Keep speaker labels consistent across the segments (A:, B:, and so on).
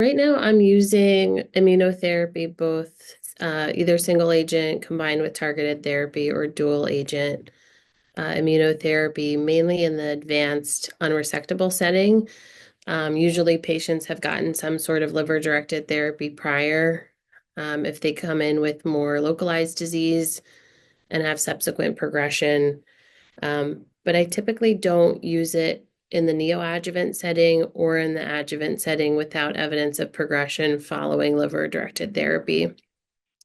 A: Right now, I'm using immunotherapy, both either single agent combined with targeted therapy or dual agent immunotherapy, mainly in the advanced unresectable setting. Usually, patients have gotten some sort of liver-directed therapy prior. If they come in with more localized disease and have subsequent progression, but I typically don't use it in the neoadjuvant setting or in the adjuvant setting without evidence of progression following liver-directed therapy.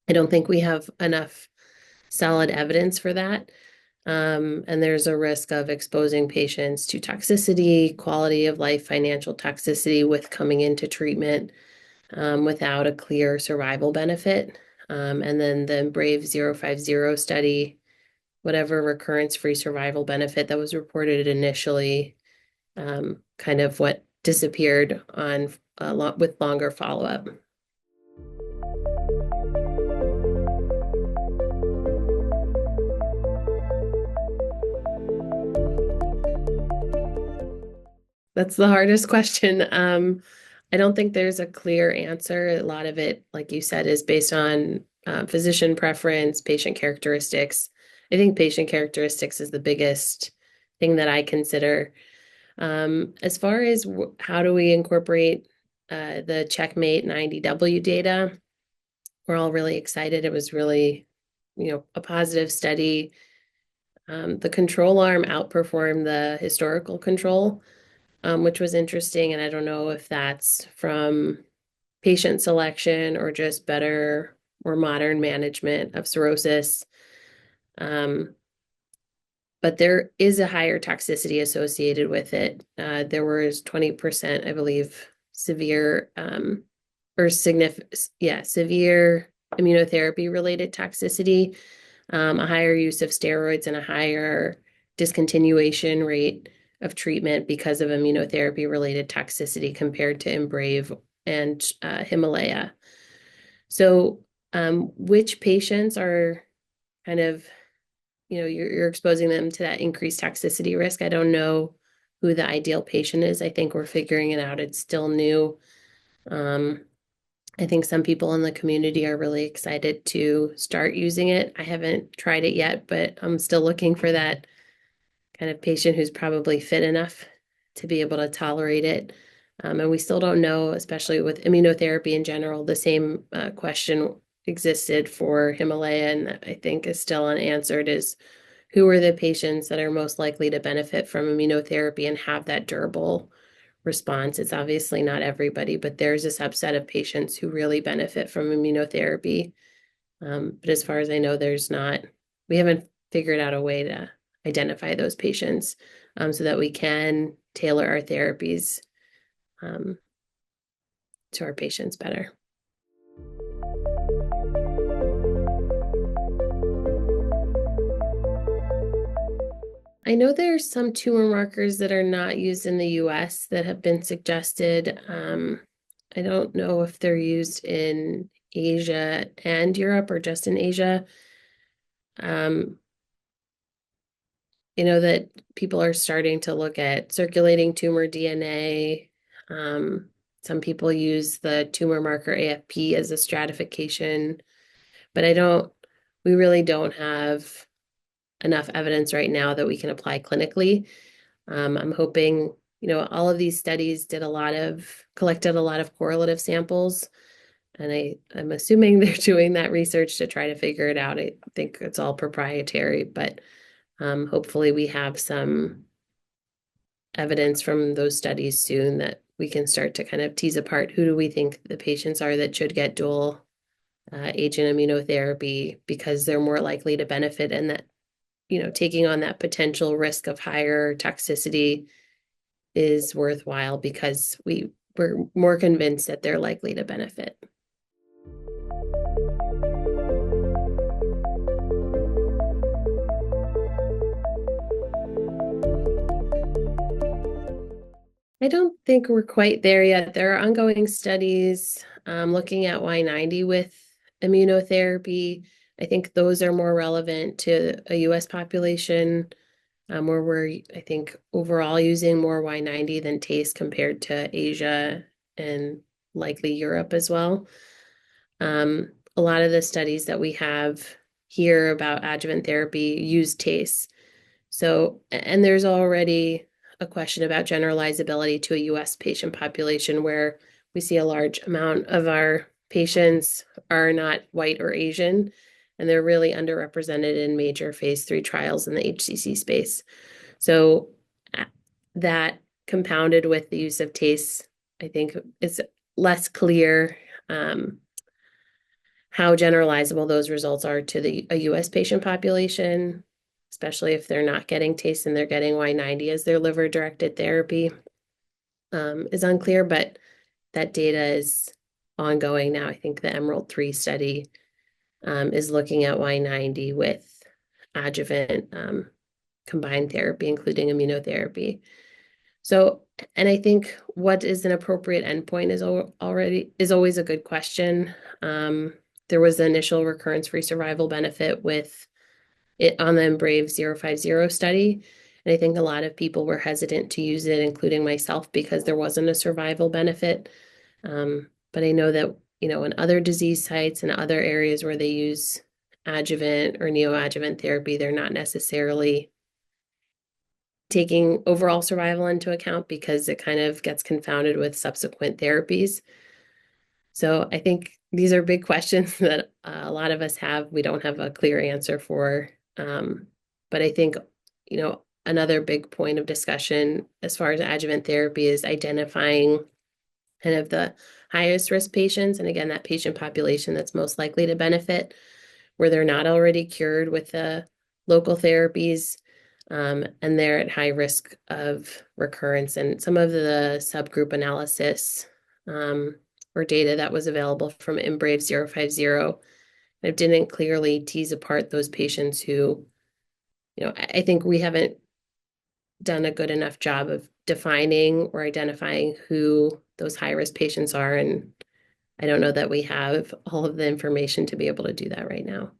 A: I don't think we have enough solid evidence for that. And there's a risk of exposing patients to toxicity, quality of life, financial toxicity with coming into treatment without a clear survival benefit. And then the Brave 050 study, whatever recurrence-free survival benefit that was reported initially, kind of what disappeared on a lot with longer follow-up. That's the hardest question. I don't think there's a clear answer. A lot of it, like you said, is based on physician preference, patient characteristics. I think patient characteristics is the biggest thing that I consider. As far as how do we incorporate the Checkmate 90W data, we're all really excited. It was really, a positive study. The control arm outperformed the historical control, which was interesting. And I don't know if that's from patient selection or just better or modern management of cirrhosis. But there is a higher toxicity associated with it. There was 20%, I believe, severe severe immunotherapy related toxicity, a higher use of steroids and a higher discontinuation rate of treatment because of immunotherapy related toxicity compared to Embrave and Himalaya. So, which patients are kind of, you're exposing them to that increased toxicity risk? I don't know who the ideal patient is. I think we're figuring it out. It's still new. I think some people in the community are really excited to start using it. I haven't tried it yet, but I'm still looking for that kind of patient who's probably fit enough to be able to tolerate it. And we still don't know, especially with immunotherapy in general, the same question existed for Himalaya, and that I think is still unanswered, is who are the patients that are most likely to benefit from immunotherapy and have that durable response. It's obviously not everybody, but there's a subset of patients who really benefit from immunotherapy. But as far as I know, we haven't figured out a way to identify those patients so that we can tailor our therapies to our patients better. I know there's some tumor markers that are not used in the US that have been suggested. I don't know if they're used in Asia and Europe or just in Asia. That people are starting to look at circulating tumor DNA. Some people use the tumor marker AFP as a stratification, but we really don't have enough evidence right now that we can apply clinically. I'm hoping, all of these studies collected a lot of correlative samples, and I'm assuming they're doing that research to try to figure it out. I think it's all proprietary, but hopefully we have some evidence from those studies soon that we can start to kind of tease apart who do we think the patients are that should get dual agent immunotherapy because they're more likely to benefit, and that, taking on that potential risk of higher toxicity is worthwhile because we're more convinced that they're likely to benefit. I don't think we're quite there yet. There are ongoing studies looking at Y90 with immunotherapy. I think those are more relevant to a US population where we're, I think, overall using more Y90 than TACE compared to Asia and likely Europe as well. A lot of the studies that we have here about adjuvant therapy use TACE. So, and there's already a question about generalizability to a US patient population where we see a large amount of our patients are not white or Asian, and they're really underrepresented in major phase 3 trials in the HCC space. So that compounded with the use of TACE, I think it's less clear how generalizable those results are to a US patient population, especially if they're not getting TACE and they're getting Y90 as their liver-directed therapy, is unclear, but that data is ongoing now. I think the Emerald-3 study is looking at Y90 with adjuvant combined therapy, including immunotherapy. So, and I think what is an appropriate endpoint is always a good question. There was the initial recurrence-free survival benefit with it on the Embrave 050 study. And I think a lot of people were hesitant to use it, including myself, because there wasn't a survival benefit. But I know that, in other disease sites and other areas where they use adjuvant or neoadjuvant therapy, they're not necessarily taking overall survival into account because it kind of gets confounded with subsequent therapies. So I think these are big questions that a lot of us have. We don't have a clear answer for. But I think, another big point of discussion as far as adjuvant therapy is identifying kind of the highest risk patients. And again, that patient population that's most likely to benefit where they're not already cured with the local therapies. And they're at high risk of recurrence. And some of the subgroup analysis or data that was available from Embrave 050, it didn't clearly tease apart those patients who, I think we haven't done a good enough job of defining or identifying who those high-risk patients are. And I don't know that we have all of the information to be able to do that right now.